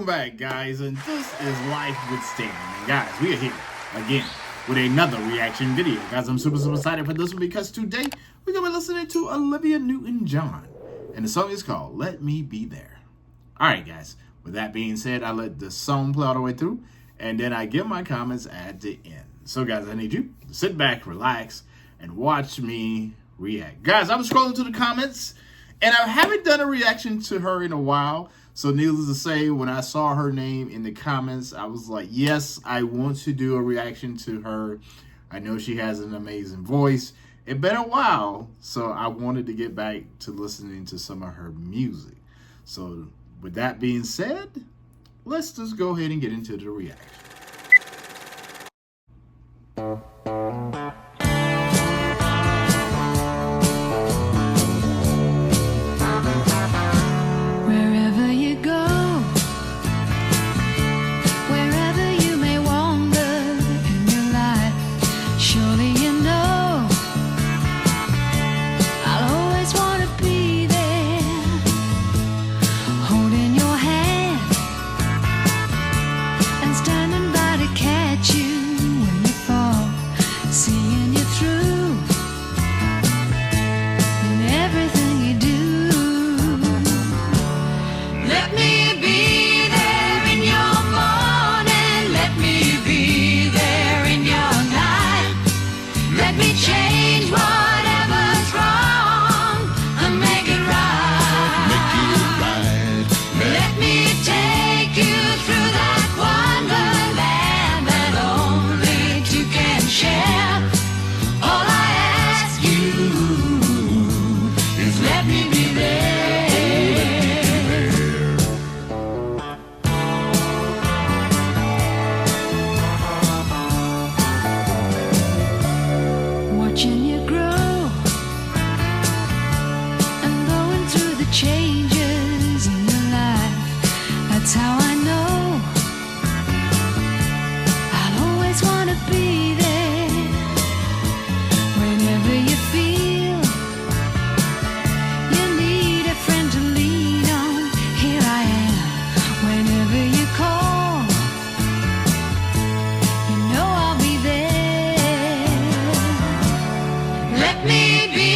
back, guys, and this is Life with Stan. And guys, we are here again with another reaction video. Guys, I'm super excited for this one because today we're going to be listening to Olivia Newton-John, and the song is called Let Me Be There. Alright, guys, with that being said, I let the song play all the way through, and then I give my comments at the end. So, guys, I need you to sit back, relax, and watch me react. Guys, I'm scrolling to the comments, and I haven't done a reaction to her in a while. So needless to say, when I saw her name in the comments, I was like, yes, I want to do a reaction to her. I know she has an amazing voice. It's been a while, so I wanted to get back to listening to some of her music. So with that being said, let's just go ahead and get into the reaction. Changes in your life, that's how I know I'll always want to be there. Whenever you feel you need a friend to lean on, here I am. Whenever you call, you know I'll be there. Let me be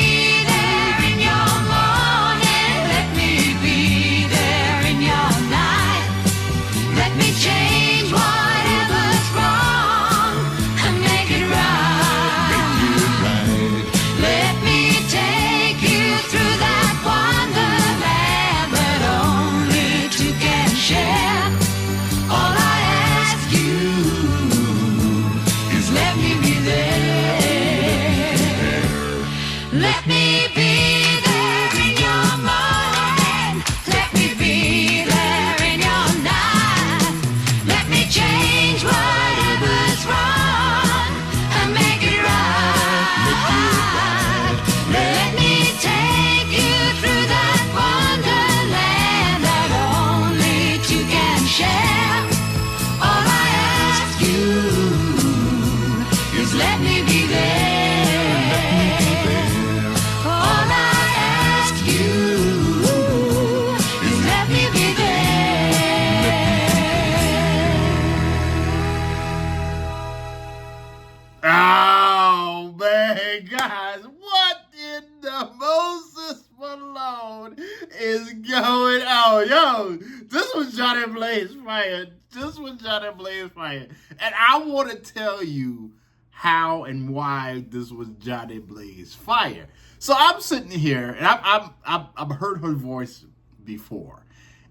guys, what in the Moses Malone is going on? Yo, this was Johnny Blaze Fire. This was Johnny Blaze Fire. And I want to tell you how and why this was Johnny Blaze Fire. So I'm sitting here, and I've heard her voice before.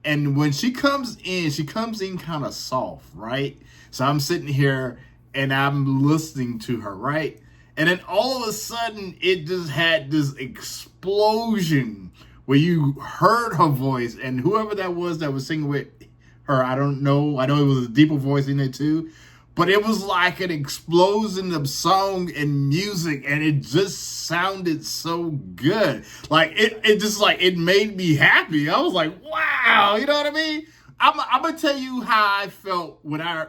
And when she comes in kind of soft, right? So I'm sitting here, and I'm listening to her, right? And then all of a sudden, it just had this explosion where you heard her voice, and whoever that was singing with her, I don't know. I know it was a deeper voice in it too, but it was like an explosion of song and music, and it just sounded so good. Like it made me happy. I was like, wow, you know what I mean? I'm gonna tell you how I felt when I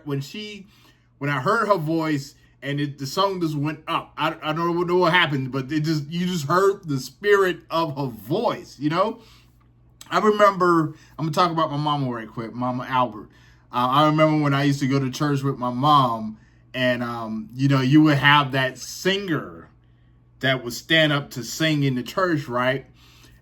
heard her voice. And the song just went up. I don't know what happened, but you just heard the spirit of her voice, you know? I remember, I'm going to talk about my mama right quick, Mama Albert. I remember when I used to go to church with my mom, and you know, you would have that singer that would stand up to sing in the church, right?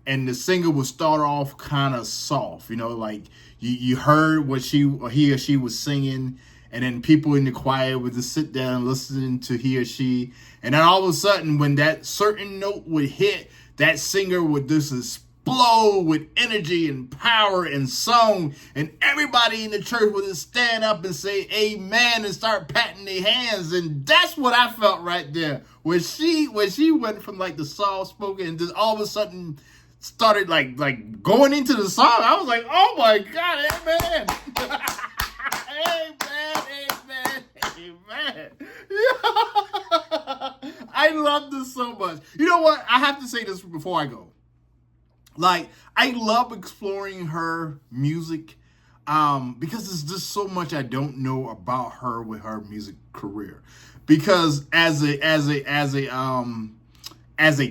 And the singer would start off kind of soft, you know, like you heard what he or she was singing, and then people in the choir would just sit down listening to he or she, and then all of a sudden, when that certain note would hit, that singer would just explode with energy and power and song, and everybody in the church would just stand up and say amen and start patting their hands. And that's what I felt right there, when she went from like the soft spoken and just all of a sudden started like going into the song. I was like, oh my God, amen. Amen, amen, amen. I love this so much. You know what? I have to say this before I go. Like, I love exploring her music because there's just so much I don't know about her with her music career. Because as a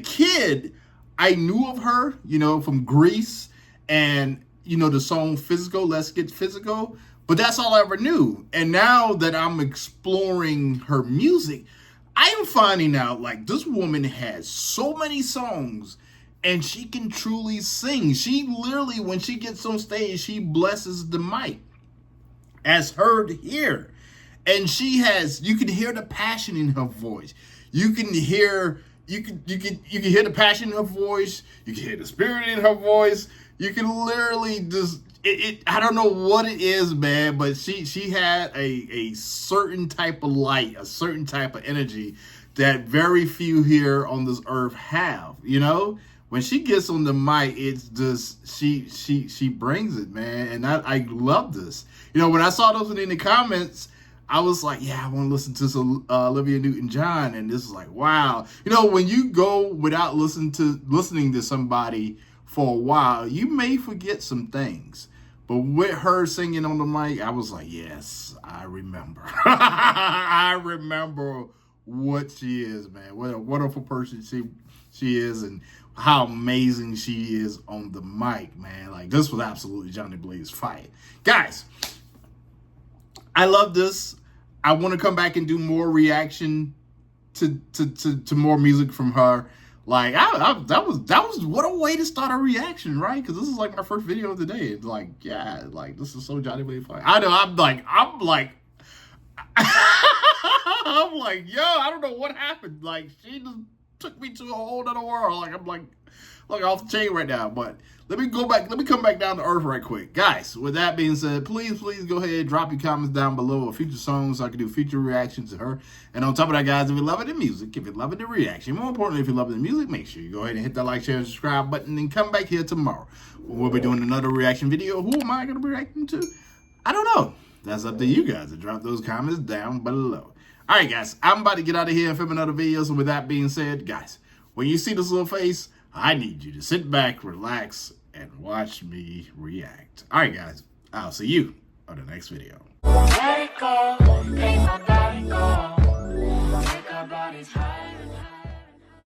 kid, I knew of her, you know, from Grease and, you know, the song Physical, Let's Get Physical. But that's all I ever knew. And now that I'm exploring her music, I am finding out like this woman has so many songs and she can truly sing. She literally, when she gets on stage, she blesses the mic, as heard here. And she has, you can hear the passion in her voice. You can hear the passion in her voice. You can hear the spirit in her voice. You can literally just, I don't know what it is, man, but she had a certain type of light, a certain type of energy that very few here on this earth have, you know? When she gets on the mic, it's just, she brings it, man. And I love this. You know, when I saw those in the comments, I was like, yeah, I want to listen to some Olivia Newton-John. And this is like, wow. You know, when you go without listening to somebody for a while, you may forget some things. But with her singing on the mic, I was like, yes, I remember. I remember what she is, man. What a wonderful person she is, and how amazing she is on the mic, man. Like, this was absolutely Johnny Blaze fire. Guys, I love this. I want to come back and do more reaction to more music from her. Like, that was what a way to start a reaction, right? Because this is like my first video of the day. It's like, yeah, like this is so Johnny Blaze fire. I know, I'm like I'm like, yo, I don't know what happened. Like, she just took me to a whole other world. Like, I'm like off the chain right now. But let me come back down to earth right quick. Guys, with that being said, please go ahead and drop your comments down below of future songs so I can do future reactions to her. And on top of that, guys, if you love the music, if you love the reaction, more importantly, if you love the music, make sure you go ahead and hit that like, share, and subscribe button, and come back here tomorrow. We'll be doing another reaction video. Who am I going to be reacting to? I don't know. That's up to you guys to drop those comments down below. All right, guys, I'm about to get out of here and film another video. So with that being said, guys, when you see this little face, I need you to sit back, relax, and watch me react. All right, guys, I'll see you on the next video. Let it go, make my body go, make our bodies high.